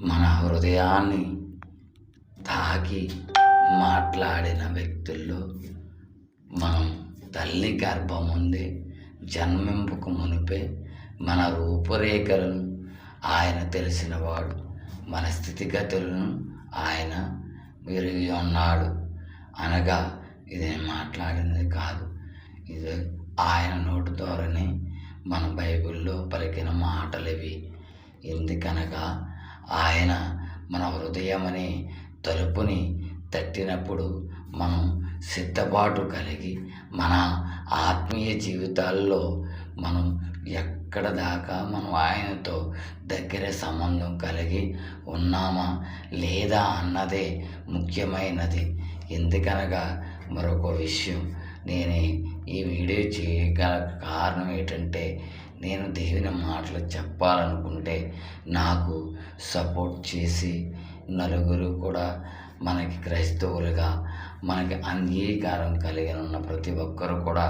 మన హృదయాన్ని తాకి మాట్లాడిన వ్యక్తుల్లో మనం తల్లి గర్భం ముందే జన్మింపుకు మునిపే మన రూపురేఖలను ఆయన తెలిసినవాడు, మన స్థితిగతులను ఆయన ఎరిగి ఉన్నాడు. అనగా ఇది నేను మాట్లాడినది కాదు, ఇది ఆయన నోటి ద్వారానే మన బైబిల్లో పలికిన మాటలివి. ఎందుకనగా ఆయన మన హృదయం అనే తలుపుని తట్టినప్పుడు మనం సిద్ధపాటు కలిగి మన ఆత్మీయ జీవితాల్లో మనం ఎక్కడ దాకా మనం ఆయనతో దగ్గర సంబంధం కలిగి ఉన్నామా లేదా అన్నదే ముఖ్యమైనది. ఎందుకనగా మరొక విషయం, నేను ఈ వీడియో చేయగల కారణం ఏంటంటే, నేను దేవుని మాటలు చెప్పాలనుకుంటే నాకు సపోర్ట్ చేసి నలుగురు కూడా మనకి క్రైస్తవులుగా మనకి అంగీకారం కలిగి ఉన్న ప్రతి ఒక్కరు కూడా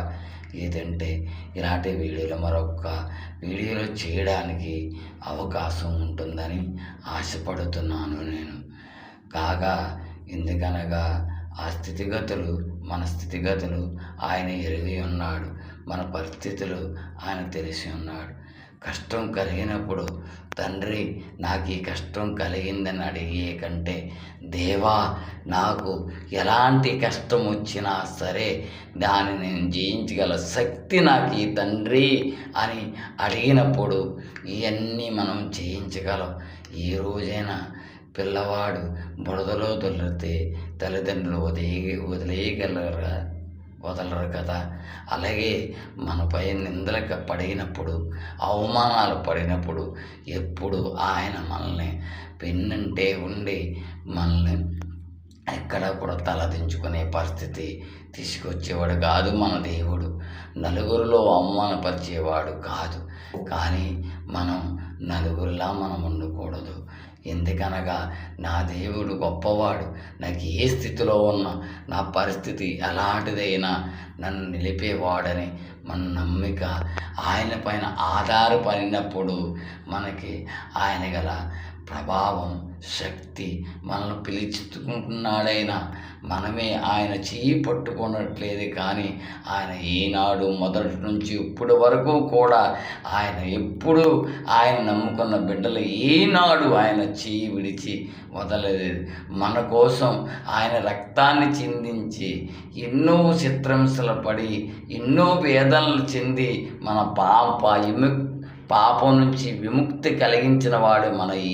ఏదంటే ఇలాంటి వీడియోలు మరొక వీడియోలు చేయడానికి అవకాశం ఉంటుందని ఆశపడుతున్నాను నేను. కాగా ఎందుకనగా ఆ స్థితిగతులు మన స్థితిగతులు ఆయన ఎరిగి ఉన్నాడు, మన పరిస్థితులు ఆయన తెలిసి ఉన్నాడు. కష్టం కలిగినప్పుడు తండ్రి నాకు ఈ కష్టం కలిగిందని అడిగే కంటే, దేవా నాకు ఎలాంటి కష్టం వచ్చినా సరే దాన్ని నేను జయించగల శక్తి నాకు ఈ తండ్రి అని అడిగినప్పుడు ఇవన్నీ మనం జయించగలం. ఏ రోజైనా పిల్లవాడు బురదలో దొల్లితే తల్లిదండ్రులు వదలరు కదా. అలాగే మనపై నిందలకు పడినప్పుడు, అవమానాలు పడినప్పుడు ఎప్పుడు ఆయన మనల్ని పెన్నంటే ఉండి మనల్ని ఎక్కడ కూడా తలదించుకునే పరిస్థితి తీసుకొచ్చేవాడు కాదు మన దేవుడు. నలుగురిలో అవమానపరిచేవాడు కాదు. కానీ మనం నలుగురిలా మనం ఉండకూడదు. ఎందుకనగా నా దేవుడు గొప్పవాడు. నాకు ఏ స్థితిలో ఉన్నా, నా పరిస్థితి ఎలాంటిదైనా నన్ను నిలిపేవాడని మన నమ్మిక ఆయన పైన ఆధారపడినప్పుడు మనకి ఆయన గల ప్రభావం, శక్తి మనల్ని పిలుచుకుంటున్నాడైనా మనమే ఆయన చేయి పట్టుకున్నట్లేదు. కానీ ఆయన ఈనాడు మొదటి నుంచి ఇప్పటి వరకు కూడా ఆయన ఎప్పుడు ఆయన నమ్ముకున్న బిడ్డలు ఈనాడు ఆయన చేయి విడిచి వదలలేదు. మన కోసం ఆయన రక్తాన్ని చిందించి ఎన్నో చిత్రహింసలు పడి ఎన్నో వేదనలు చెంది మన పాపం నుంచి విముక్తి కలిగించిన వాడు మన